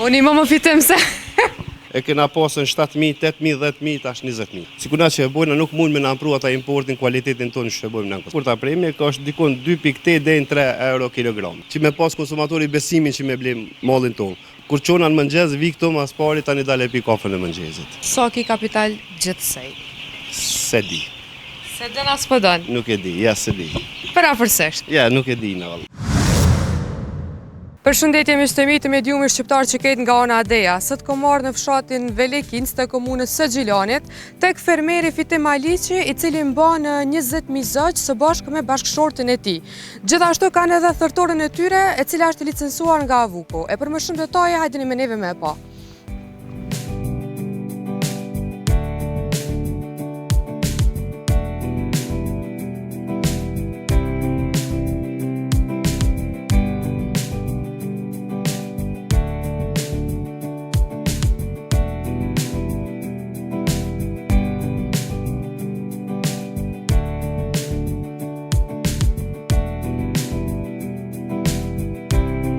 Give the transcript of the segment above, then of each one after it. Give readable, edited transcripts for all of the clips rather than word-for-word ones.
Unë i më fitem se... E kena pasën 7.000, 8.000, 10.000, tash 20.000. Sikuna që e bojna nuk mund me në ampru ata importin, kualitetin tonë që e bojmë në nënkës. Kur ta premje, ka është dikon 2.8 dhe 3 euro kilogram. Që me pas konsumatori besimin që me blim mallin tonë. Kur qona në mëngjes, vi këto mas pari tani dale pi kafën e mëngjesit. Sa ki kapital gjithsej? Se di. Se dën as pëdën? Nuk e di, ja se di. Për afërsisht? Ja, nuk e di në vallë. Përshëndetje miqtemi të mediumit shqiptar që ketë nga ana Adeja. Sot ko marrë në fshatin Velekinc të komunës së Gjilanit, tek fermeri Fitim Aliqi, i cili mban 20.000 zoq së bashku me bashkëshortin e tij. Gjithashtu kanë edhe thërtorën e tyre, e cila është licencuar nga Avuko. E për më shumë detaje, hajdeni me neve me e pa.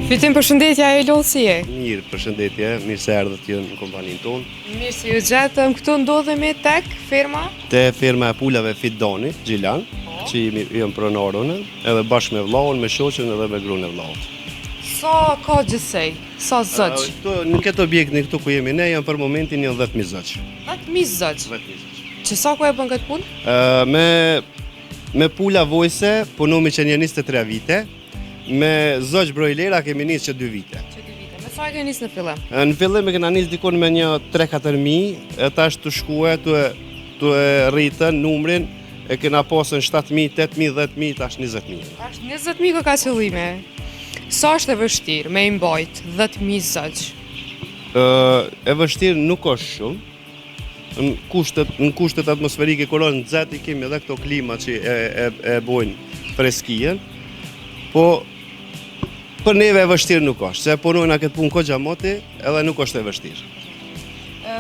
Fitim, përshëndetja e lodhë si e? Mirë, përshëndetje, mirë se erdhët ju në kompaninë tonë. Mirë si ju gjetëm, këtu ndodhemi tek firma? Te firma e pulave Fitdoni, Gjilan, që jam pronarën, edhe bashkë me vllahun, me shoqen edhe me gruan e vllahut. Sa ka gjithsej? Sa zoq? Në këtë objekt në këtu ku jemi ne, janë për momentin janë 10.000 zoq. 10.000 zoq? 10.000 zoq. Që sa ku e bën këtë punë? Me pula vojse, punojmë që një 23 vite, me zoq brojlera kemi nisë që 2 vite. Me sa e ke nisë në fillim? Në fillim e kena nisë dikon me një 3-4.000, e tash të shkue, të rritën numrin, e kena pasën 7.000, 8.000, 10.000, tash 20.000. Tash 20.000 ka qëllime. Sa është e vështirë me i mbajt 10.000 zoq? E vështirë nuk është shumë. Në kushtet atmosferike kur është nxehtë kemi edhe këto klima që e bojnë freskien, po për neve e vështirë nuk është, se punojnë këtë punë ko gjamoti edhe nuk është e vështirë.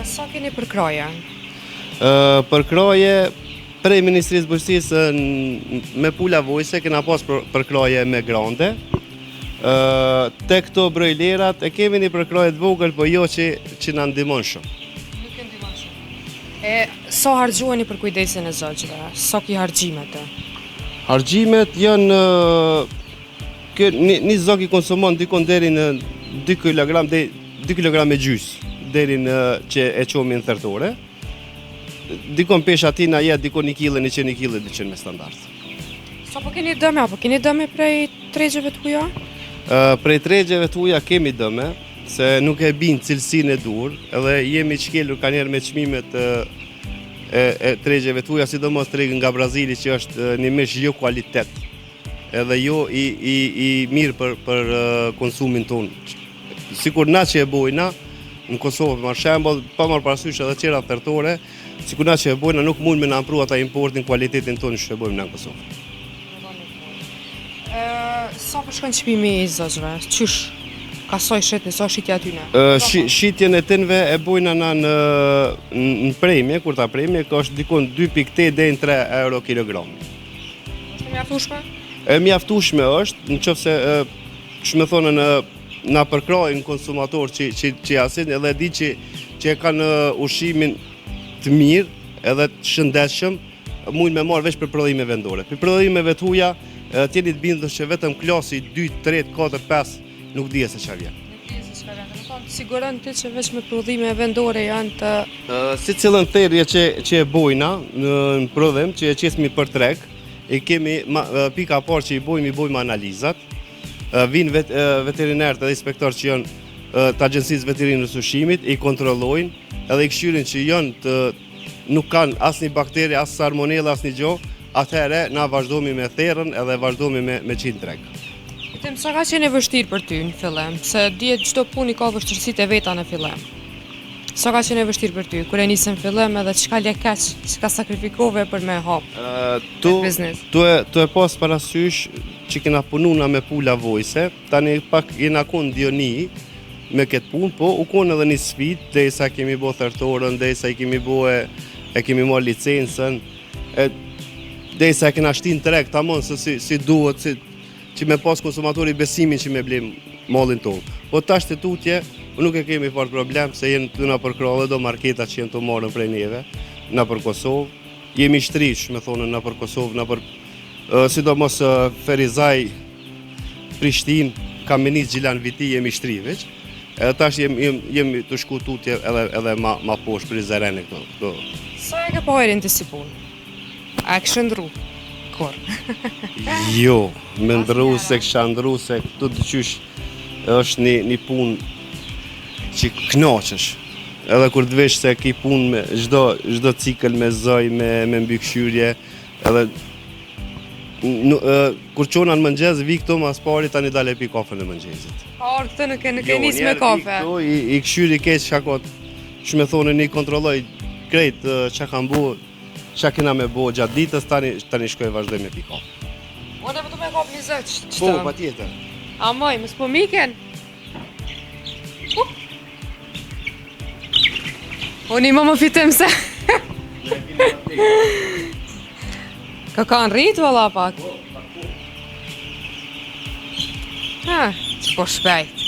Sa keni për kraje? Për kraje, prej Ministrisë Bujqësisë me pula vojse, kena pas për kraje me grande. Te këto brojlerat e kemi një për kraje të vogël, po jo që na ndihmon shumë. Nuk e ndihmon shumë. Sa harxhuani për kujdesin e zogjve? Sa ki harxhimet? Harxhimet janë një zog i konsumon dikon deri në 2 kg e gjys, deri në që e qomi në thërtore. Dikon pesha tina jetë dikon 1 kg, 100 kg, 200 me standart. Sa po keni dëme, apo keni dëme prej tregjeve të huja? Prej tregjeve të huja kemi dëme, se nuk e binë cilësinë e dur, edhe jemi qkelur ka njerë me çmimet e tregjeve të huja, sidomos tregën nga Brazili që është një mish jo kualitet, edhe jo i mirë për konsumin tonë. Sikur na që e bojna, në Kosovë, për shembull, pa marrë parasysh edhe qera thërtore, sikur na që e bojna nuk mund me në ampru ata importin, kualitetin tonë që e bojmë në Kosovë. Sa përshkon çmimi i zogjve? Qysh? Ka soj shetni, sa shitja atyne? Shitjen e tënve e bojna na në premje, kur ta premje, ka është dikon 2.8 dhe 3 euro kilogram. Është mjaftueshme? E mjaftueshme është, në qoftë se që me thonë na përkrajnë konsumator që jasin, edhe di që e kanë ushimin të mirë edhe të shëndetshëm, mund me marrë veç për prodhime vendore. Për prodhimeve të huja, tjeni të bindur që vetëm klasi 2, 3, 4, 5 nuk dije se çfarë vjen. Nuk dije se çfarë vjen. Në fakt siguron ti që veç me prodhime vendore janë të si cilën therrje që e bojna në prodhim, që e qesmi për treg, e kemi pika parë që i bojmë analizat. Vinë veterinarët edhe inspektorë që janë të Agjencisë Veterinare Ushqimit, i kontrollojnë edhe i këshyrin që janë nuk kanë asnjë bakteri, as salmonella, asnjë gjë, atëherë na vazhdojmë me therrën edhe vazhdojmë me qind treg. Fitim, sa ka qenë e vështirë për ty në fillim? Se dihet çdo punë ka vështirësitë e veta në fillim. Sa ka qenë e vështirë për ty kur e nisën fillim edhe çka lekeç, çka sakrifikove për me hap biznes? Tu e pas parasysh që kena punuar me pula vojse, tani pak jena kon dioni me këtë punë, po u kon edhe një sfidë derisa kemi bë thërtorën, derisa e kemi marrë licencën, derisa e kena shtin treg tamam se si duhet, që me pas konsumatori besimin që me blim mallin tonë. Po tash të tutje nuk e kemi fort problem se jenë të na përkrallë do marketa që jenë të marrën prej neve, na për Kosovë. Jemi shtrish, me thonë, na për Kosovë, na për sidomos Ferizaj, Prishtinë, Kamenic, Gjilan Viti jemi shtri veç. Edhe tash jemi të shku tutje edhe ma poshtë për Zereni këto. Sa e ke po erin të si punë? A e kështë ndru? Kur? Jo, me ndru se kësha ndru se këtu të qysh është një punë që knaqesh. Edhe kur të vesh se ki punë me çdo cikël me zoj, me mbykëshyrje, edhe kur qona në mëngjes, vi këto mas pari tani dale pi kafe në mëngjesit. Por këtë nuk e nis me kafe. Jo, i këshyri keq shakot, që me thonë një kontrolloj krejt që kam bu, që kena me bu gjatë ditës, tani shkoj vazhdoj me pi kafe. Unë e pëtu me kap 20 qëta. Po, pa tjetër. A moj, mësë po miken? Unë i më fitem se. Ka kanë rritë valla pak? Ha, që po shpejt.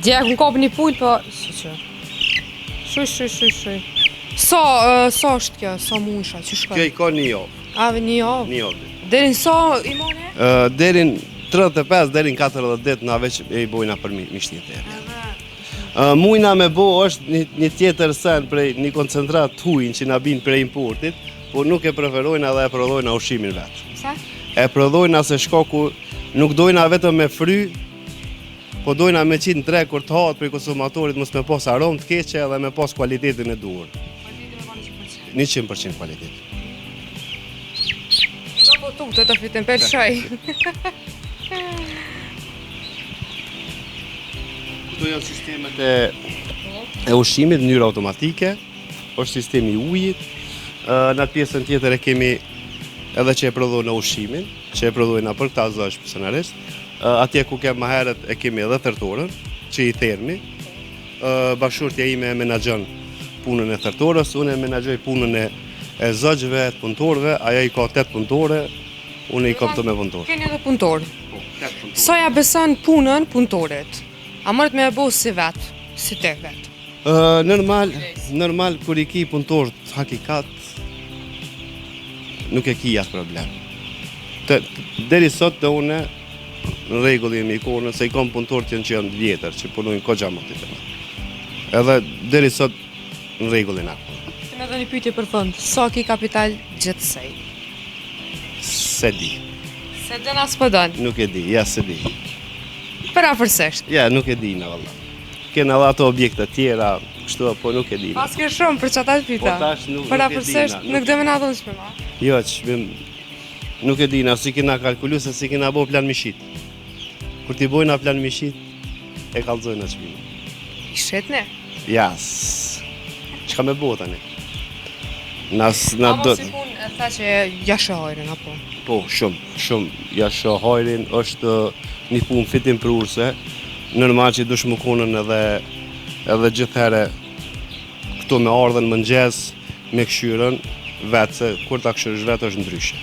Djek më kapë një pull, po... Shuj. Sa është kjo, sa musha, që shkoj? Kjo i ka një javë. Ave një javë? Një javë. Derin sa i mone? Derin 35, derin 40 dit na veç e i bojna për mishnit e rrë. Mujna me bo është një tjetër sen prej një koncentrat hujnë që na binë prej importit, por nuk e preferojnë edhe e prodhojnë ushqimin vetë. Sa? E prodhojnë se shkoku nuk dojna vetëm me fry, po dojna me qitë në tre kur të hatë prej konsumatorit mos me pas aromë të keqe edhe me pas kualitetin e duhur. 100% kualitet. Do po tukë të fitem për shaj. Këto janë sistemet e ushqimit në mënyrë automatike, është sistemi i ujit. Në atë pjesën tjetër e kemi edhe që e prodhojnë ushqimin, që e prodhojnë për këta zësh personalisht. Atje ku kem më herët e kemi edhe thertorën, që i thermi. Bashkëshortja ime e menaxhon punën e thertorës, unë e menaxhoj punën e zëgjve, të punëtorëve, ajo i ka 8 punëtore, unë i kam të me punëtorë. Keni edhe punëtorë. Sa ja beson punën punëtorit? A mërët me e bo si vetë, si tek vetë? Normal, kur i ki punëtorët hakikat, nuk e ki atë problem. Deri sot të une, në regull jemi i kornë, se i kom punëtorët që janë vjetër, që punojnë ko gjamatit e me. Edhe deri sot në regullin akë. Se me dhe një pyetje për fund, sa ki kapital gjithsej? Se di. Se dën as pëdën? Nuk e di, ja se di. Për afërsisht? Ja, nuk e di në valla. Kena dhe ato objekte tjera, kështu, po nuk e di. Pas ke shumë për që ata të pyta? Po tash nuk e di. Për afërsisht, nuk dhe me nga dhënë shpema? Jo, nuk e di, si kena kalkulu se si kena bo plan mishit. Kur ti bojna plan mishit, e kalzojnë atë shpima. I shetne? Jas, qka me bo tani? A mos i pun e tha që jashë hajrin, apo? Po, shumë. Jashë hajrin është një punë fitim prurse, normal që dush më konën edhe gjithhere këto me ardhen mëngjes, me këshyren, vetë se kur ta këshyresh vetë është ndryshe.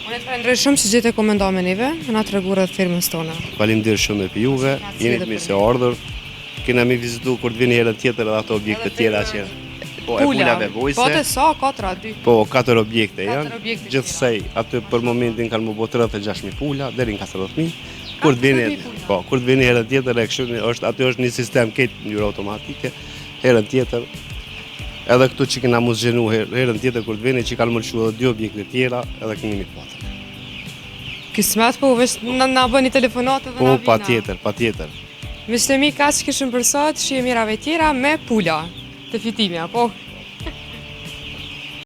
Unë të falenderoj shumë që gjithë e komendo me neve, na të regu rreth firmës tona. Faleminderit shumë e për juve, jeni të mirë se ardhur, kena mi vizitu kur të vini herën tjetër edhe ato objekte tjera që... Po, e pullave vojse. Po të sa, 4 Po, 4 objekte janë, objekte gjithsej aty për momentin kanë më bo 36.000 pulla, deri në 40.000. Kur të vini herën tjetër e kështu, aty është një sistem këtë në njërë automatike, herën tjetër. Edhe këtu që kena mos gjenu herën tjetër kur të vini, që kanë më lëshu edhe 2 objekte tjera, edhe keni një patër. Kismet po, vesh na bën një telefonat edhe na vina. Po, pa tjetër. Miqtë mi, ka që kishëm për sot, shije mirave tjera me pula të fitimja, po.